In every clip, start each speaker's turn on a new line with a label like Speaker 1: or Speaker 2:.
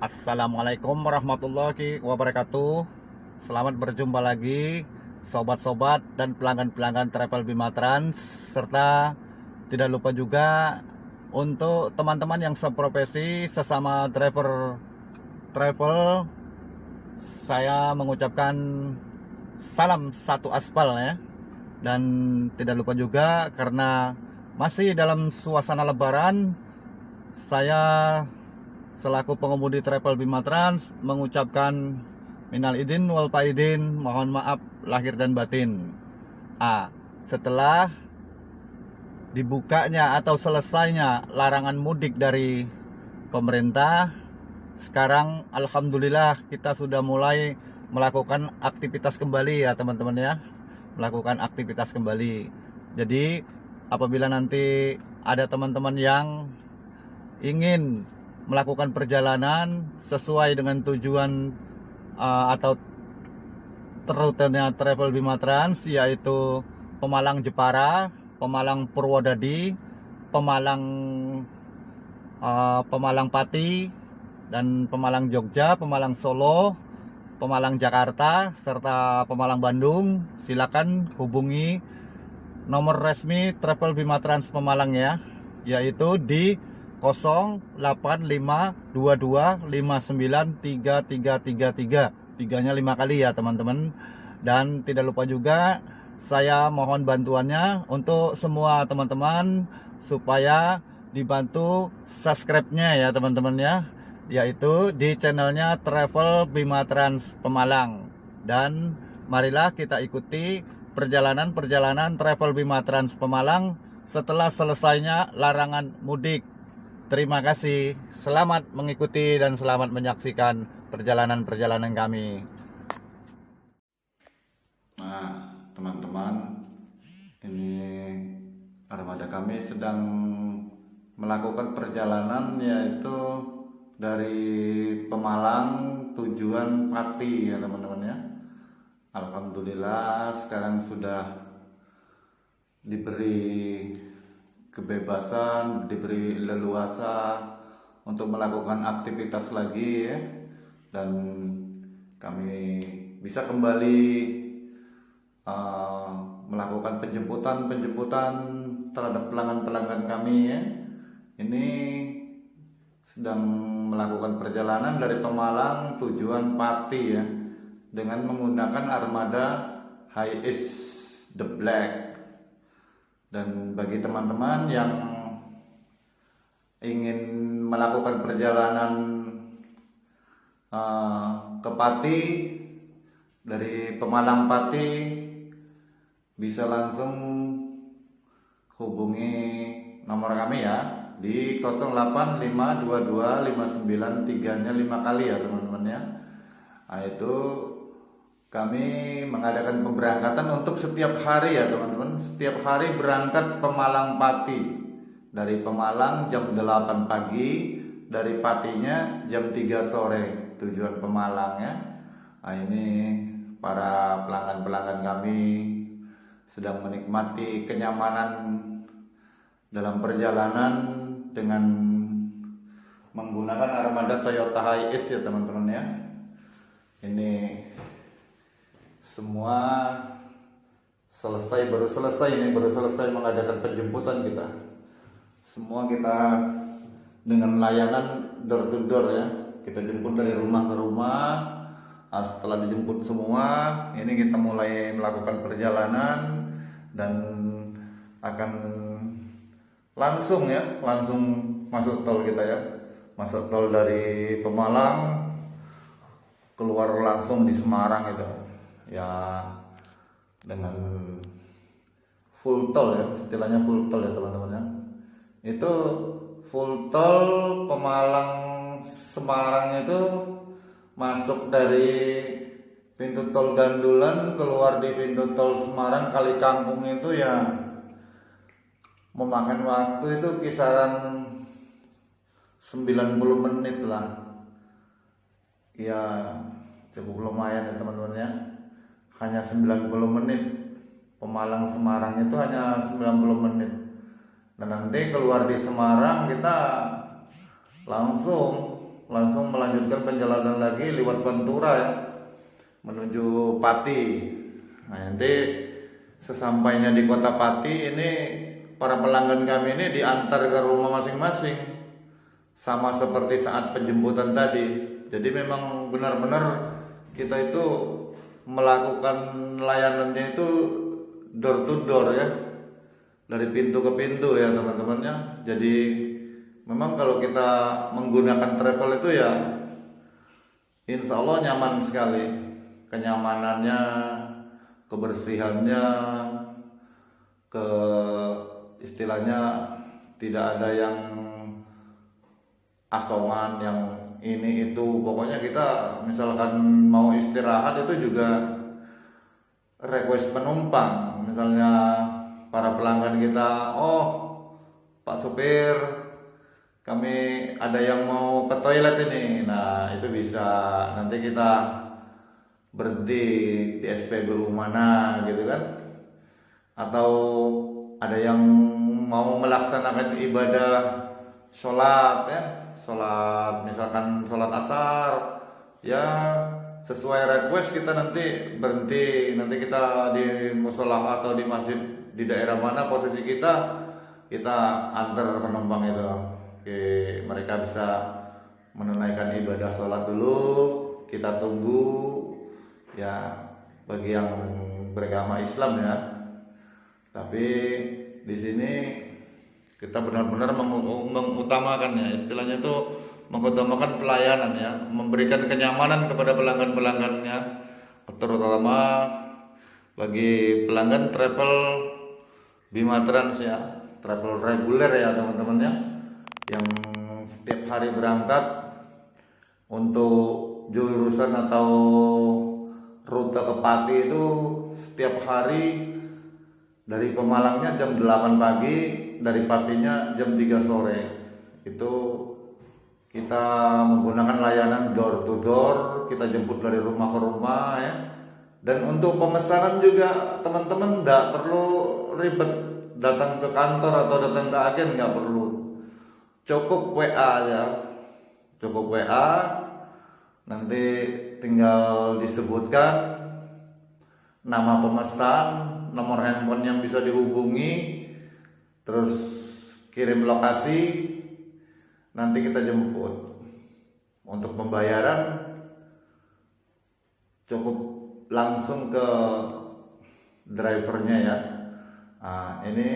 Speaker 1: Assalamualaikum warahmatullahi wabarakatuh. Selamat berjumpa lagi sobat-sobat dan pelanggan-pelanggan Travel Bima Trans, serta tidak lupa juga untuk teman-teman yang seprofesi sesama driver travel, saya mengucapkan salam satu aspal ya. Dan tidak lupa juga karena masih dalam suasana lebaran, saya selaku pengemudi Travel Bima Trans mengucapkan minal idin wal faidin, mohon maaf lahir dan batin. Setelah dibukanya atau selesainya larangan mudik dari pemerintah, sekarang alhamdulillah kita sudah mulai melakukan aktivitas kembali ya teman-teman ya. Melakukan aktivitas kembali. Jadi apabila nanti ada teman-teman yang ingin melakukan perjalanan sesuai dengan tujuan atau rutenya Travel Bima Trans, yaitu Pemalang Jepara, Pemalang Purwodadi, Pemalang Pemalang Pati, dan Pemalang Jogja, Pemalang Solo, Pemalang Jakarta, serta Pemalang Bandung. Silakan hubungi nomor resmi Travel Bima Trans Pemalang ya, yaitu di 0852259333, tiganya 5 kali ya teman-teman. Dan tidak lupa juga saya mohon bantuannya untuk semua teman-teman supaya dibantu subscribe-nya ya teman-teman ya, yaitu di channelnya Travel Bima Trans Pemalang. Dan marilah kita ikuti perjalanan-perjalanan Travel Bima Trans Pemalang setelah selesainya larangan mudik. Terima kasih, selamat mengikuti dan selamat menyaksikan perjalanan-perjalanan kami. Nah, teman-teman, ini armada kami sedang melakukan perjalanan, yaitu dari Pemalang tujuan Pati ya teman-teman ya. Alhamdulillah sekarang sudah diberi kebebasan, diberi leluasa untuk melakukan aktivitas lagi ya. Dan kami bisa kembali melakukan penjemputan terhadap pelanggan-pelanggan kami ya. Ini sedang melakukan perjalanan dari Pemalang tujuan Pati ya, dengan menggunakan armada HiAce The Black. Dan bagi teman-teman yang ingin melakukan perjalanan ke Pati dari Pemalang Pati, bisa langsung hubungi nomor kami ya di 08522593-nya 5 kali ya teman-teman ya. Itu kami mengadakan pemberangkatan untuk setiap hari ya teman-teman. Setiap hari berangkat Pemalang Pati. Dari Pemalang jam 8 pagi, dari Patinya jam 3 sore tujuan Pemalang ya. Ini para pelanggan-pelanggan kami sedang menikmati kenyamanan dalam perjalanan dengan menggunakan armada Toyota HiAce ya teman-teman ya. Ini semua baru selesai mengadakan penjemputan kita. Semua kita dengan layanan door to door ya. Kita jemput dari rumah ke rumah. Setelah dijemput semua, ini kita mulai melakukan perjalanan dan akan langsung masuk tol kita ya. Masuk tol dari Pemalang, keluar langsung di Semarang itu ya, dengan full tol ya, istilahnya full tol ya teman-teman ya. Itu full tol Pemalang Semarang itu masuk dari pintu tol Gandulan, keluar di pintu tol Semarang Kali Kangkung itu ya memakan waktu itu kisaran 90 menit lah ya, cukup lumayan ya teman-teman ya. Hanya 90 menit. Pemalang Semarang itu hanya 90 menit. Dan nanti keluar di Semarang kita langsung langsung melanjutkan perjalanan lagi lewat Pantura ya, menuju Pati. Nah, nanti sesampainya di kota Pati ini para pelanggan kami ini diantar ke rumah masing-masing, sama seperti saat penjemputan tadi. Jadi memang benar-benar kita itu melakukan layanannya itu door to door ya, dari pintu ke pintu ya teman-teman ya. Jadi memang kalau kita menggunakan travel itu ya insya Allah nyaman sekali, kenyamanannya, kebersihannya, ke istilahnya tidak ada yang asongan, yang ini itu. Pokoknya kita misalkan mau istirahat itu juga request penumpang, misalnya para pelanggan kita, oh Pak supir, kami ada yang mau ke toilet ini. Nah itu bisa, nanti kita berhenti di SPBU mana gitu kan. Atau ada yang mau melaksanakan ibadah sholat ya, sholat misalkan sholat asar ya, sesuai request kita nanti berhenti, nanti kita di musola atau di masjid di daerah mana posisi kita antar penumpang itu. Oke, mereka bisa menunaikan ibadah sholat dulu, kita tunggu ya, bagi yang beragama Islam ya. Tapi di sini kita benar-benar mengutamakan ya, istilahnya itu mengutamakan pelayanan ya, memberikan kenyamanan kepada pelanggan-pelanggannya, terutama bagi pelanggan travel Bima Trans ya, travel reguler ya teman-teman ya, yang setiap hari berangkat untuk jurusan atau rute ke Pati itu setiap hari. Dari Pemalangnya jam 8 pagi, dari Patinya jam 3 sore. Itu kita menggunakan layanan door to door, kita jemput dari rumah ke rumah ya. Dan untuk pemesanan juga teman-teman tidak perlu ribet datang ke kantor atau datang ke agen, nggak perlu. Cukup WA aja. Cukup WA, nanti tinggal disebutkan nama pemesan, nomor handphone yang bisa dihubungi, terus kirim lokasi, nanti kita jemput. Untuk pembayaran cukup langsung ke drivernya ya. Nah, ini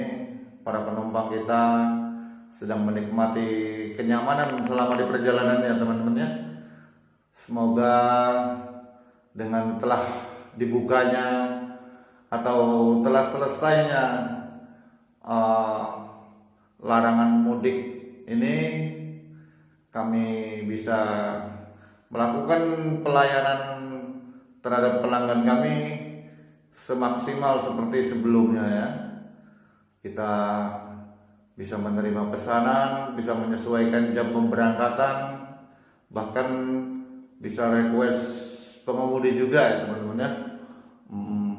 Speaker 1: para penumpang kita sedang menikmati kenyamanan selama di perjalanan ya teman-teman ya. Semoga dengan telah dibukanya atau telah selesainya larangan mudik ini, kami bisa melakukan pelayanan terhadap pelanggan kami semaksimal seperti sebelumnya ya. Kita bisa menerima pesanan, bisa menyesuaikan jam pemberangkatan, bahkan bisa request pengemudi juga ya teman-teman ya.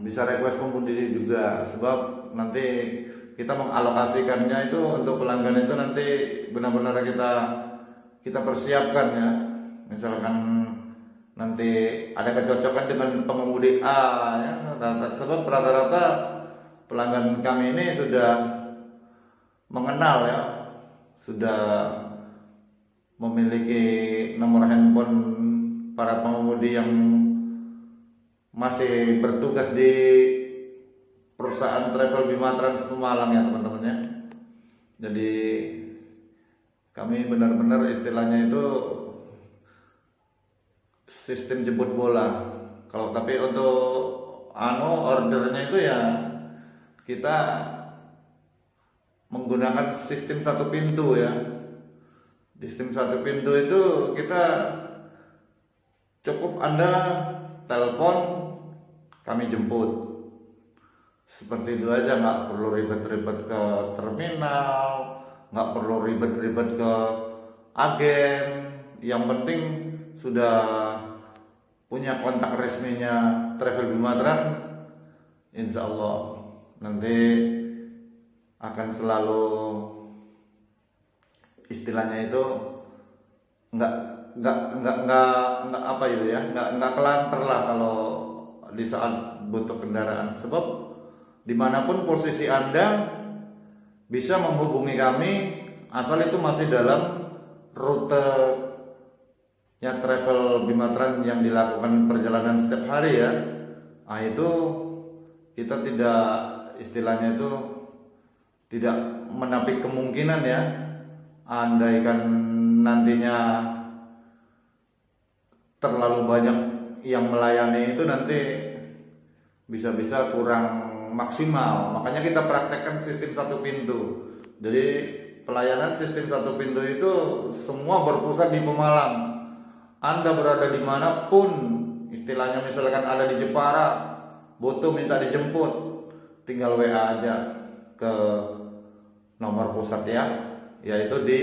Speaker 1: Bisa request pengemudi juga, sebab nanti kita mengalokasikannya itu untuk pelanggan itu nanti benar-benar kita persiapkan ya. Misalkan nanti ada kecocokan dengan pengemudi A ya, sebab rata-rata pelanggan kami ini sudah mengenal ya, sudah memiliki nomor handphone para pengemudi yang masih bertugas di perusahaan travel Bima Trans Pemalang ya teman-teman ya. Jadi kami benar-benar istilahnya itu sistem jemput bola. Kalau tapi untuk ordernya itu ya kita menggunakan sistem satu pintu ya. Sistem satu pintu itu kita cukup Anda telepon, kami jemput. Seperti itu aja, nggak perlu ribet-ribet ke terminal, nggak perlu ribet-ribet ke agen. Yang penting sudah punya kontak resminya Travel Bima Trans, insya Allah nanti akan selalu istilahnya itu nggak nggak apa itu ya, nggak kelanter lah kalau di saat butuh kendaraan, sebab dimanapun posisi Anda bisa menghubungi kami asal itu masih dalam rute ya travel Bimatran yang dilakukan perjalanan setiap hari ya. Nah itu kita tidak, istilahnya itu tidak menampik kemungkinan ya, andaikan nantinya terlalu banyak yang melayani itu nanti bisa-bisa kurang maksimal. Makanya kita praktekkan sistem satu pintu. Jadi pelayanan sistem satu pintu itu semua berpusat di Pemalang. Anda berada dimanapun, istilahnya misalkan ada di Jepara, butuh minta dijemput, tinggal WA aja ke nomor pusat ya, yaitu di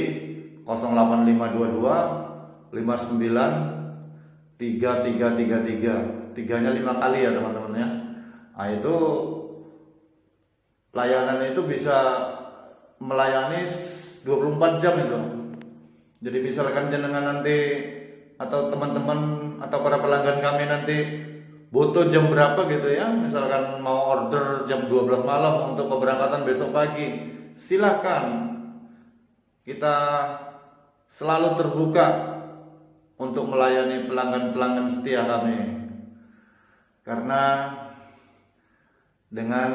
Speaker 1: 08522 59 3333, tiganya 5 kali ya teman-teman ya. Nah itu layanan itu bisa melayani 24 jam itu. Jadi misalkan jenengan nanti atau teman-teman atau para pelanggan kami nanti butuh jam berapa gitu ya, misalkan mau order jam 12 malam untuk keberangkatan besok pagi, silakan. Kita selalu terbuka untuk melayani pelanggan-pelanggan setia kami. Karena dengan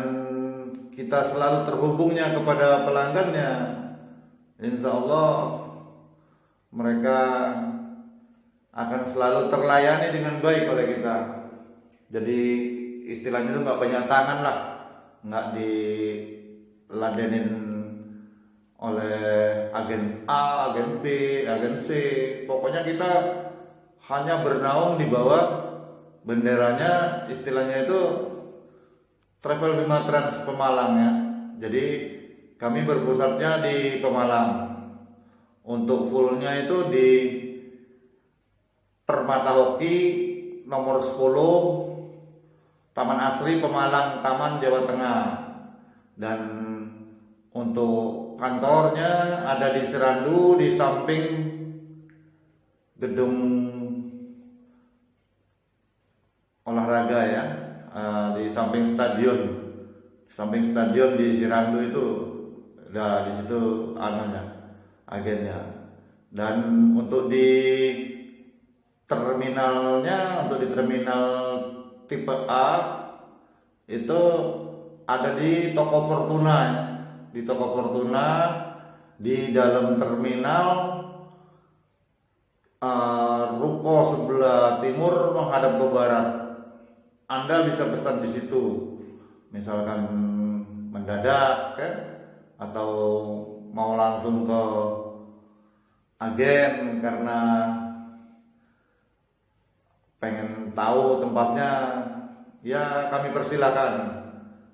Speaker 1: kita selalu terhubungnya kepada pelanggannya, insya Allah mereka akan selalu terlayani dengan baik oleh kita. Jadi istilahnya itu nggak banyak tangan lah, nggak diladenin oleh agen A, agen B, agen C. Pokoknya kita hanya bernaung di bawah benderanya, istilahnya itu Travel Bimatrans Pemalang ya. Jadi kami berpusatnya di Pemalang. Untuk fullnya itu di Permata Hoki nomor 10 Taman Asri Pemalang, Taman Jawa Tengah. Dan untuk kantornya ada di Serandu, di samping gedung olahraga ya, di samping stadion di Serandu itu. Nah di situ agennya. Dan untuk di terminalnya, untuk di terminal tipe A itu ada di Toko Fortuna ya. Di Toko Fortuna di dalam terminal, ruko sebelah timur menghadap ke barat. Anda bisa pesan di situ, misalkan mendadak kan, atau mau langsung ke agen karena pengen tahu tempatnya, ya kami persilakan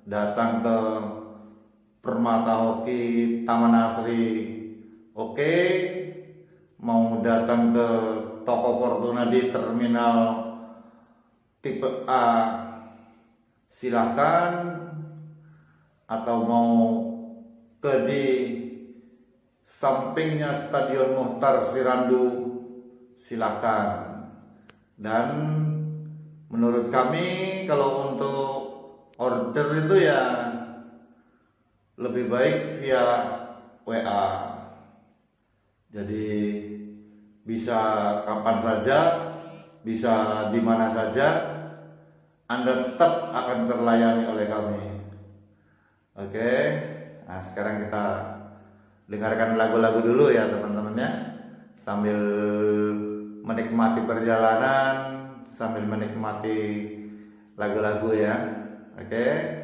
Speaker 1: datang ke Permata Hoki Taman Asri. Oke, mau datang ke Toko Fortuna di terminal tipe A silahkan, atau mau ke di sampingnya Stadion Muhtar Sirandu silahkan. Dan menurut kami kalau untuk order itu ya lebih baik via WA. Jadi bisa kapan saja, bisa di mana saja, Anda tetap akan terlayani oleh kami. Oke. Nah, sekarang kita dengarkan lagu-lagu dulu ya teman-teman ya, sambil menikmati perjalanan, sambil menikmati lagu-lagu ya. Oke.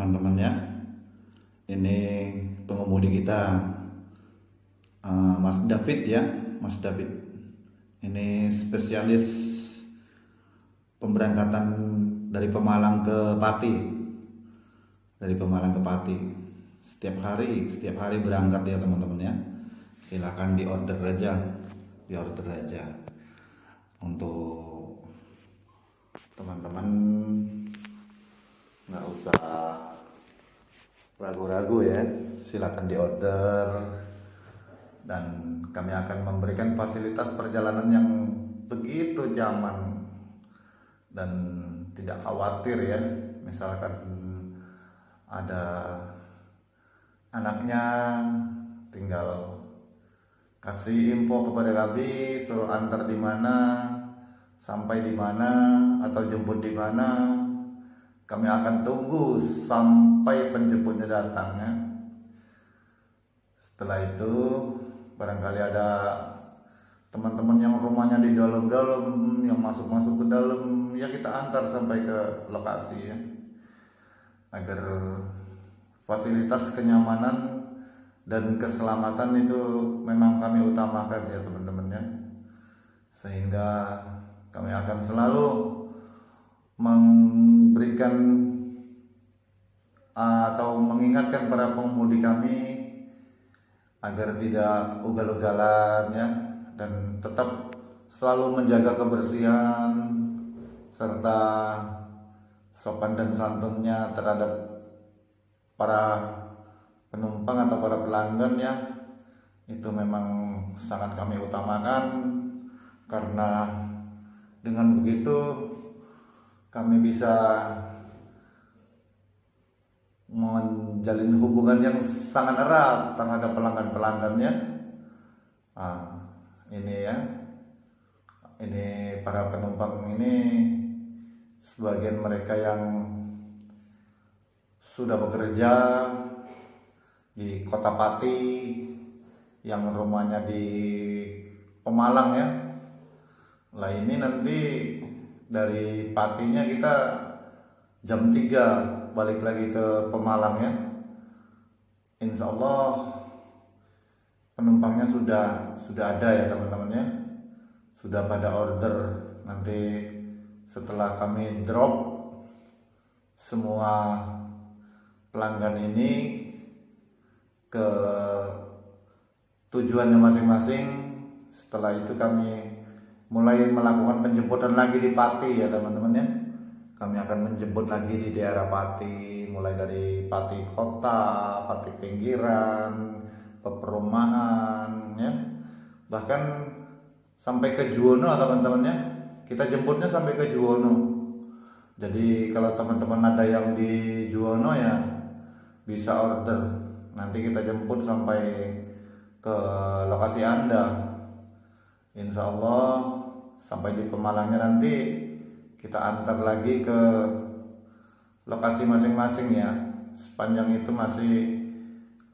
Speaker 1: teman-teman ya. Ini pengemudi kita, Mas David ya, Mas David. Ini spesialis pemberangkatan dari Pemalang ke Pati. Dari Pemalang ke Pati. Setiap hari berangkat ya teman-teman ya. Silakan diorder aja. Untuk teman-teman nggak usah ragu-ragu ya, silakan diorder dan kami akan memberikan fasilitas perjalanan yang begitu nyaman dan tidak khawatir ya. Misalkan ada anaknya, tinggal kasih info kepada kami, suruh antar di mana, sampai di mana, atau jemput di mana. Kami akan tunggu sampai penjemputnya datang ya. Setelah itu barangkali ada teman-teman yang rumahnya di dalam-dalam, yang masuk-masuk ke dalam, ya kita antar sampai ke lokasi ya. Agar fasilitas kenyamanan dan keselamatan itu memang kami utamakan ya teman-teman ya. Sehingga kami akan selalu memberikan atau mengingatkan para pengemudi kami agar tidak ugal-ugalan ya, dan tetap selalu menjaga kebersihan serta sopan dan santunnya terhadap para penumpang atau para pelanggan ya. Itu memang sangat kami utamakan, karena dengan begitu kami bisa menjalin hubungan yang sangat erat terhadap pelanggan-pelanggannya. Ini ya, ini para penumpang ini sebagian mereka yang sudah bekerja di Kota Pati, yang rumahnya di Pemalang ya. Lah ini nanti dari Patinya kita jam 3 balik lagi ke Pemalang ya. Insya Allah penumpangnya sudah ada ya teman-teman ya. Sudah pada order. Nanti setelah kami drop semua pelanggan ini ke tujuannya masing-masing, setelah itu kami mulai melakukan penjemputan lagi di Pati ya teman-teman ya. Kami akan menjemput lagi di daerah Pati, mulai dari Pati kota, Pati pinggiran, perumahan ya, bahkan sampai ke Juwono teman-teman ya. Kita jemputnya sampai ke Juwono. Jadi kalau teman-teman ada yang di Juwono ya bisa order, nanti kita jemput sampai ke lokasi Anda. Insya Allah sampai di Pemalangnya nanti kita antar lagi ke lokasi masing-masing ya. Sepanjang itu masih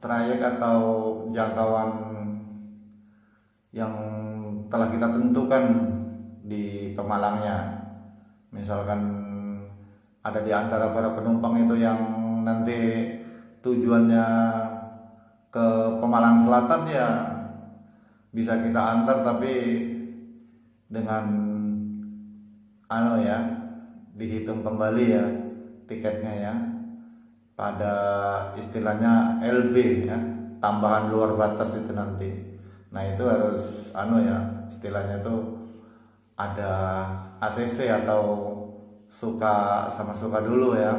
Speaker 1: trayek atau jangkauan yang telah kita tentukan di Pemalangnya. Misalkan ada di antara para penumpang itu yang nanti tujuannya ke Pemalang Selatan ya bisa kita antar, tapi dengan dihitung kembali ya tiketnya ya, pada istilahnya LB ya, tambahan luar batas itu nanti. Nah itu harus istilahnya itu ada ACC atau suka sama suka dulu ya.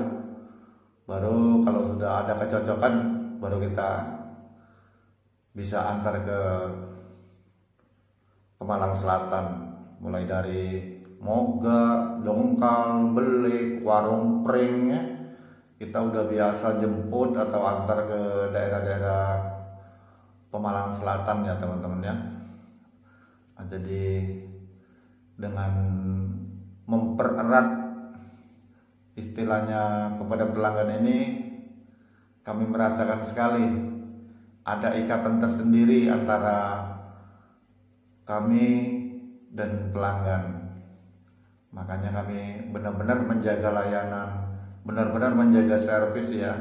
Speaker 1: Baru kalau sudah ada kecocokan baru kita bisa antar ke Pemalang Selatan, mulai dari Moga, Dongkal, Belik, Warung Pring ya. Kita udah biasa jemput atau antar ke daerah-daerah Pemalang Selatan ya teman-teman ya. Jadi dengan mempererat istilahnya kepada pelanggan ini, kami merasakan sekali ada ikatan tersendiri antara kami dan pelanggan. Makanya kami benar-benar menjaga layanan, benar-benar menjaga servis ya.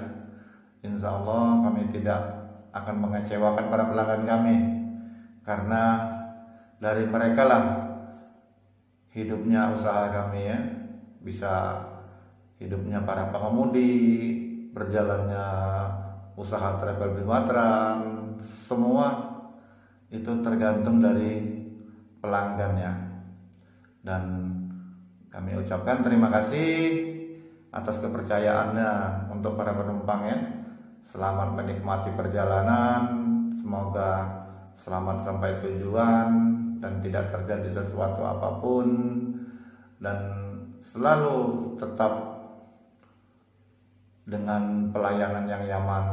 Speaker 1: Insya Allah kami tidak akan mengecewakan para pelanggan kami, karena dari mereka lah hidupnya usaha kami ya, bisa hidupnya para pengemudi, berjalannya usaha travel Bimatran, semua itu tergantung dari pelanggan ya. Dan kami ucapkan terima kasih atas kepercayaannya untuk para penumpang ya. Selamat menikmati perjalanan, semoga selamat sampai tujuan dan tidak terjadi sesuatu apapun, dan selalu tetap dengan pelayanan yang nyaman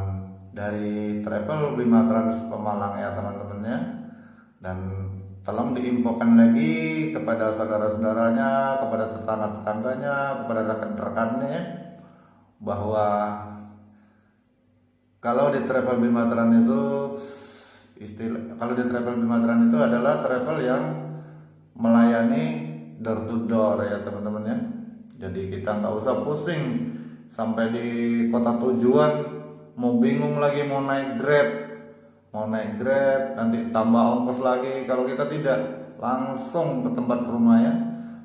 Speaker 1: dari Travel Bimatrans Pemalang ya teman-teman ya. Dan tolong diinfokan lagi kepada saudara-saudaranya, kepada tetangga-tetangganya, kepada rekan-rekannya ya, bahwa kalau di Travel Bimatran itu adalah travel yang melayani door to door ya teman-teman ya. Jadi kita nggak usah pusing sampai di kota tujuan, mau bingung lagi mau naik Grab nanti tambah ongkos lagi. Kalau kita tidak, langsung ke tempat rumah ya,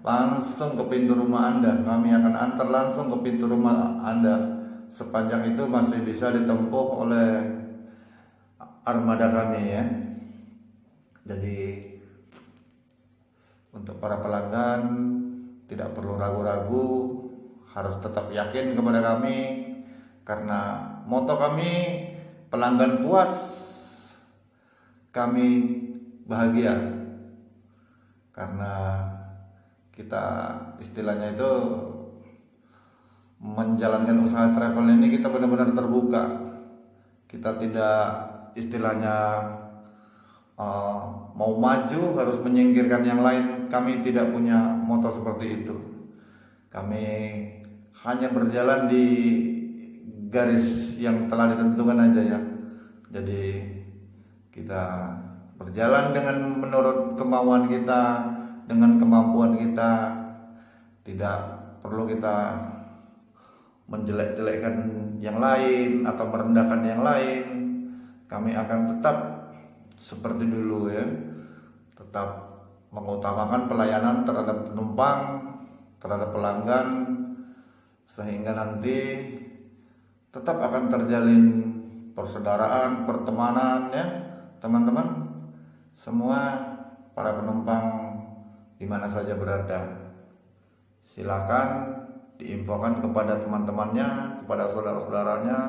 Speaker 1: langsung ke pintu rumah Anda, kami akan antar langsung ke pintu rumah Anda. Sepanjang itu masih bisa ditempuh oleh armada kami ya. Jadi untuk para pelanggan tidak perlu ragu-ragu, harus tetap yakin kepada kami, karena moto kami pelanggan puas, kami bahagia. Karena kita istilahnya itu menjalankan usaha travel ini, kita benar-benar terbuka. Kita tidak istilahnya mau maju harus menyingkirkan yang lain. Kami tidak punya moto seperti itu. Kami hanya berjalan di garis yang telah ditentukan aja ya. Jadi kita berjalan dengan menurut kemauan kita, dengan kemampuan kita. Tidak perlu kita menjelek-jelekkan yang lain atau merendahkan yang lain. Kami akan tetap seperti dulu ya, tetap mengutamakan pelayanan terhadap penumpang, terhadap pelanggan, sehingga nanti tetap akan terjalin persaudaraan, pertemanan ya teman-teman. Semua para penumpang di mana saja berada, silakan diinfokan kepada teman-temannya, kepada saudara-saudaranya.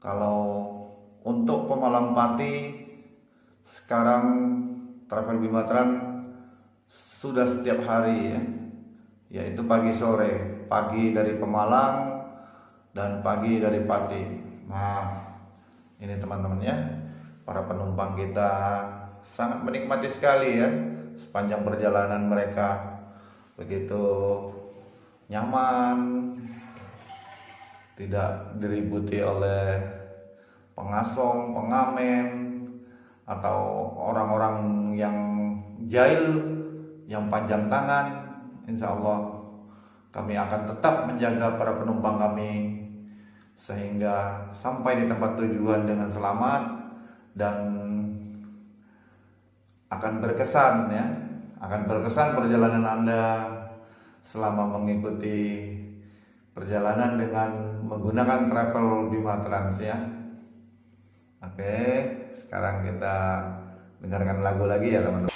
Speaker 1: Kalau untuk Pemalang Pati, sekarang Travel Bimatran sudah setiap hari ya, yaitu pagi sore, pagi dari Pemalang dan pagi dari Pati. Nah ini teman-teman ya, para penumpang kita sangat menikmati sekali ya sepanjang perjalanan mereka, begitu nyaman, tidak diributi oleh pengasong, pengamen, atau orang-orang yang jahil, yang panjang tangan. Insya Allah kami akan tetap menjaga para penumpang kami sehingga sampai di tempat tujuan dengan selamat, dan akan berkesan ya, akan berkesan perjalanan Anda selama mengikuti perjalanan dengan menggunakan Travel Bimatrans ya. Oke, sekarang kita dengarkan lagu lagi ya teman-teman.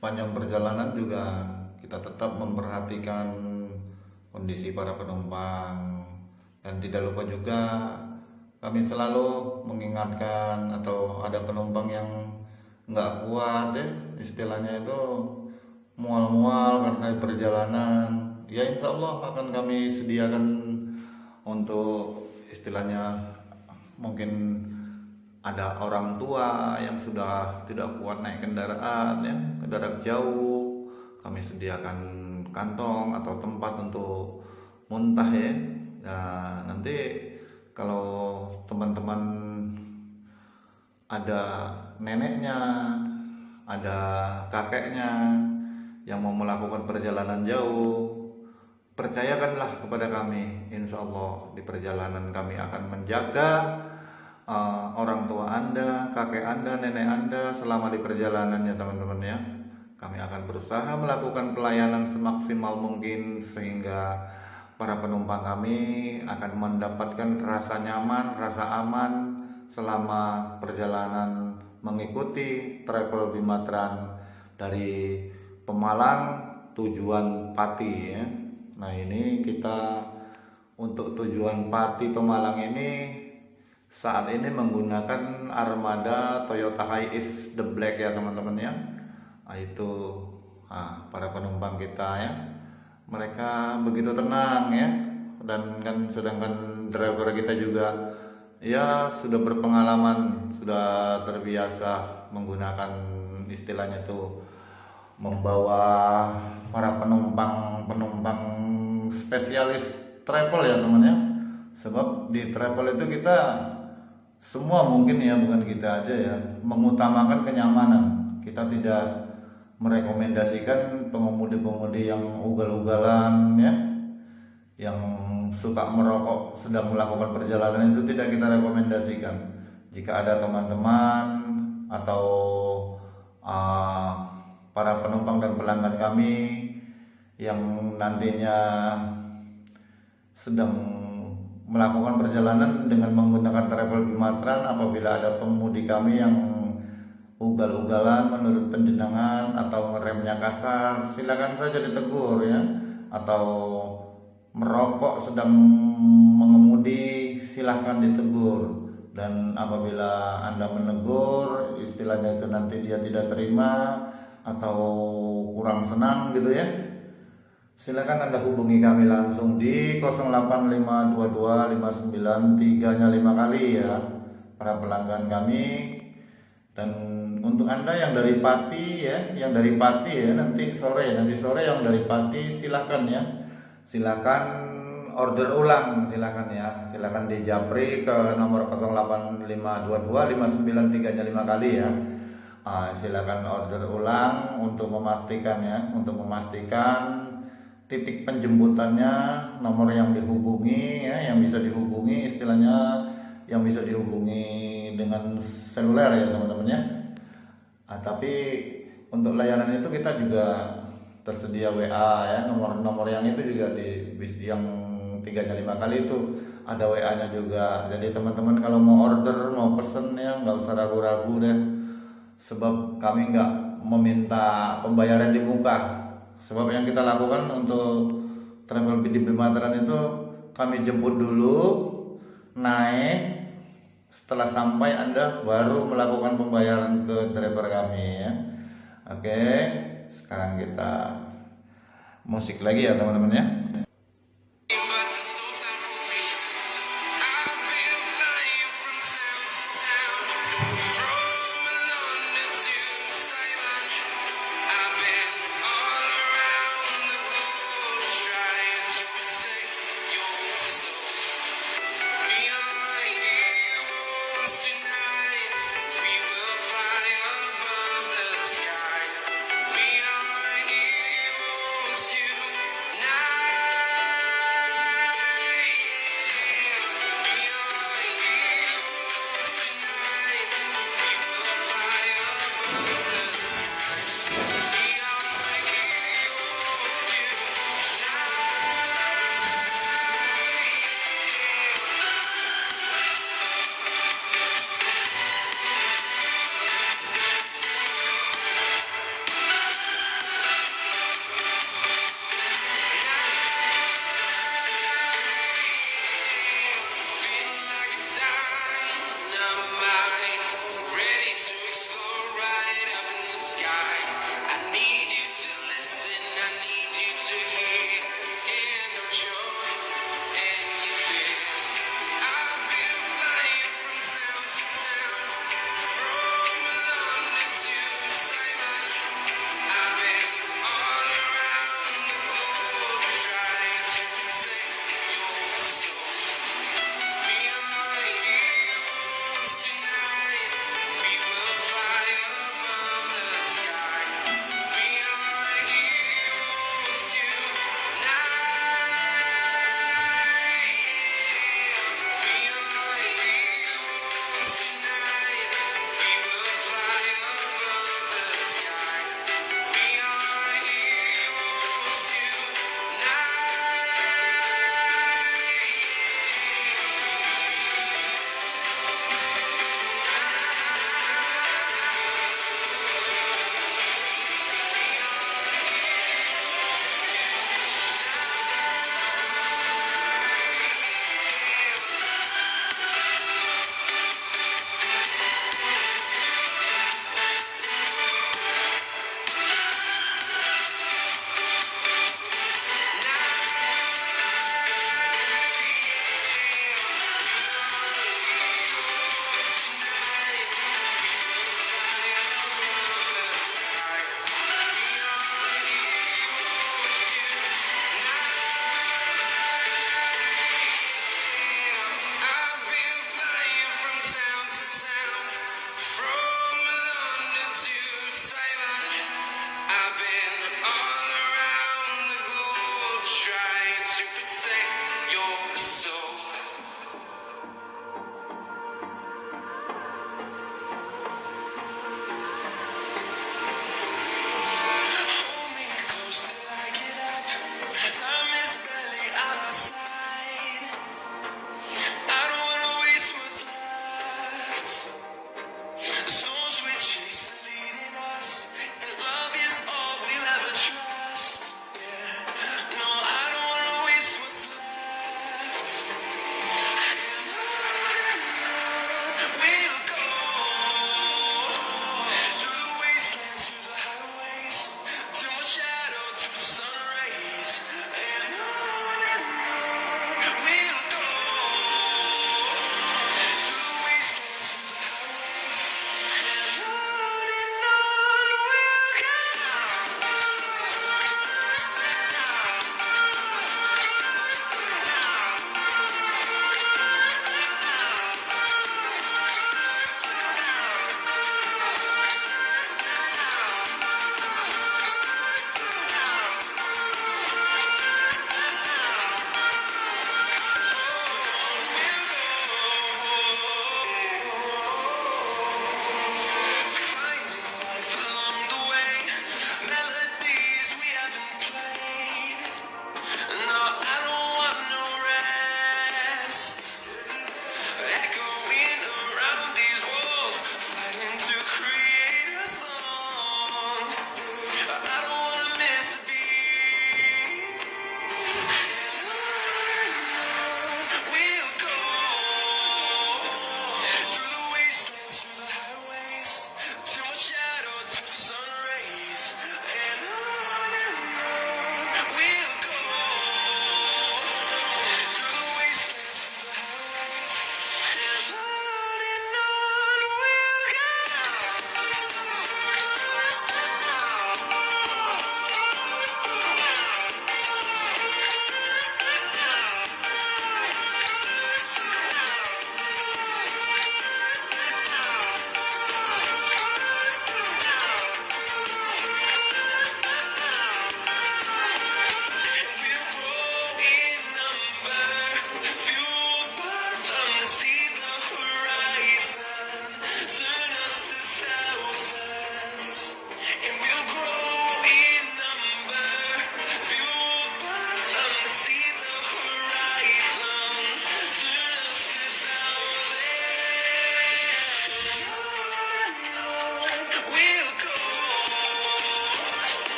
Speaker 1: sepanjang perjalanan juga kita tetap memperhatikan kondisi para penumpang, dan tidak lupa juga kami selalu mengingatkan atau ada penumpang yang nggak kuat ya, istilahnya itu mual-mual karena perjalanan, ya insya Allah akan kami sediakan untuk istilahnya mungkin ada orang tua yang sudah tidak kuat naik kendaraan ya, kendaraan jauh, kami sediakan kantong atau tempat untuk muntah ya. Nah, nanti kalau teman-teman ada neneknya, ada kakeknya yang mau melakukan perjalanan jauh, percayakanlah kepada kami, insya Allah di perjalanan kami akan menjaga orang tua Anda, kakek Anda, nenek Anda selama di perjalanan ya teman-teman ya. Kami akan berusaha melakukan pelayanan semaksimal mungkin sehingga para penumpang kami akan mendapatkan rasa nyaman, rasa aman selama perjalanan mengikuti travel Bimatran dari Pemalang tujuan Pati ya. Nah ini kita untuk tujuan Pati Pemalang ini saat ini menggunakan armada Toyota Hiace The Black ya teman-teman ya. Nah, itu para penumpang kita ya, mereka begitu tenang ya, dan kan sedangkan driver kita juga ya sudah berpengalaman, sudah terbiasa menggunakan istilahnya tuh membawa para penumpang spesialis travel ya teman ya. Sebab di travel itu kita semua mungkin ya, bukan kita aja ya, mengutamakan kenyamanan. Kita tidak merekomendasikan pengemudi-pengemudi yang ugal-ugalan ya, yang suka merokok sedang melakukan perjalanan, itu tidak kita rekomendasikan. Jika ada teman-teman atau para penumpang dan pelanggan kami yang nantinya sedang melakukan perjalanan dengan menggunakan travel Bimatran, apabila ada pengemudi kami yang ugal-ugalan menurut penjenengan atau ngeremnya kasar, silakan saja ditegur ya. Atau merokok sedang mengemudi, silahkan ditegur. Dan apabila Anda menegur, istilahnya itu nanti dia tidak terima atau kurang senang gitu ya, silakan Anda hubungi kami langsung di 0852259 5 kali ya para pelanggan kami. Dan untuk Anda yang dari Pati ya, nanti sore yang dari Pati silakan ya, silakan order ulang, silakan ya, silakan di japri ke nomor 0852259 5 kali ya. Silakan order ulang untuk memastikan titik penjemputannya, nomor yang dihubungi ya, yang bisa dihubungi istilahnya, yang bisa dihubungi dengan seluler ya teman-teman ya. Tapi untuk layanan itu kita juga tersedia WA ya, nomor yang itu juga di yang 3x5 kali itu ada WA-nya juga. Jadi teman-teman kalau mau order, mau pesen ya, nggak usah ragu-ragu deh. Sebab kami nggak meminta pembayaran di muka. Sebab yang kita lakukan untuk travel di Bimatran itu, kami jemput dulu, naik, setelah sampai Anda baru melakukan pembayaran ke driver kami ya. Oke, sekarang kita musik lagi ya teman-teman ya.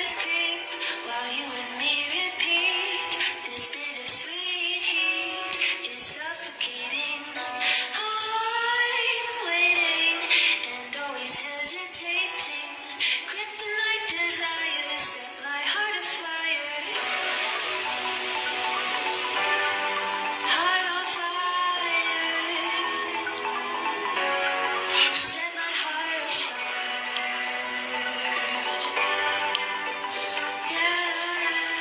Speaker 2: shadows creep while you and me repeat. This bittersweet heat is suffocating. I'm waiting and always hesitating. Kryptonite desires set my heart afire. Heart on fire. Set my heart afire. Yeah.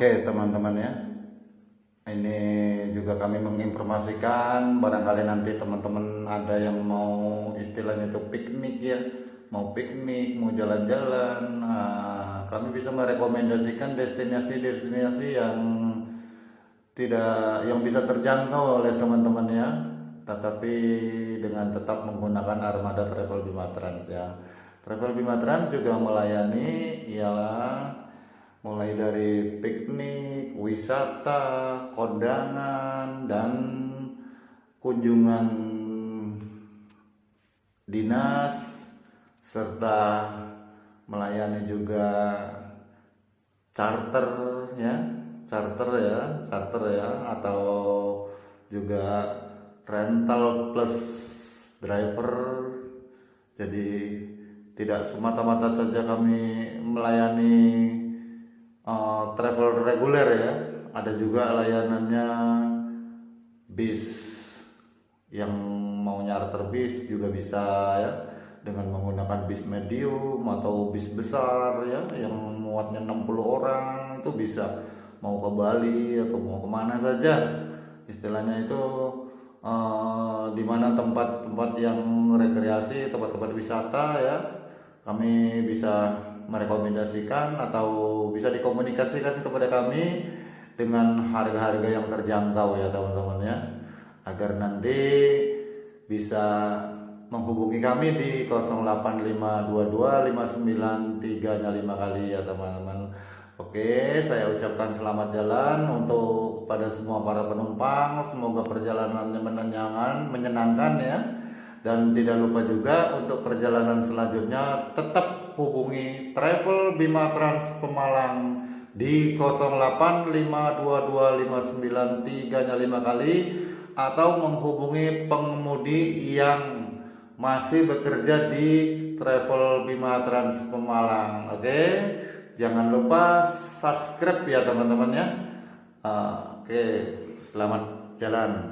Speaker 1: Oke teman-teman ya, ini juga kami menginformasikan barangkali nanti teman-teman ada yang mau istilahnya itu piknik ya, mau piknik, mau jalan-jalan, kami bisa merekomendasikan destinasi-destinasi yang bisa terjangkau oleh teman-teman ya, tetapi dengan tetap menggunakan armada Travel Bima Trans ya. Travel Bima Trans juga melayani ialah mulai dari piknik, wisata, kondangan, dan kunjungan dinas, serta melayani juga charter ya, atau juga rental plus driver. Jadi tidak semata-mata saja kami melayani travel reguler ya, ada juga layanannya bis, yang mau nyarter bis juga bisa ya, dengan menggunakan bis medium atau bis besar ya, yang muatnya 60 orang itu bisa, mau ke Bali atau mau kemana saja istilahnya itu, di mana tempat-tempat yang rekreasi, tempat-tempat wisata ya, kami bisa merekomendasikan atau bisa dikomunikasikan kepada kami dengan harga-harga yang terjangkau ya teman-teman ya, agar nanti bisa menghubungi kami di 08522 593 kali ya teman-teman. Oke, saya ucapkan selamat jalan untuk kepada semua para penumpang, semoga perjalanannya menyenangkan ya. Dan tidak lupa juga untuk perjalanan selanjutnya tetap hubungi Travel Bima Trans Pemalang di 085225935 kali, atau menghubungi pengemudi yang masih bekerja di Travel Bima Trans Pemalang. Oke, jangan lupa subscribe ya teman-teman ya. Oke, selamat jalan.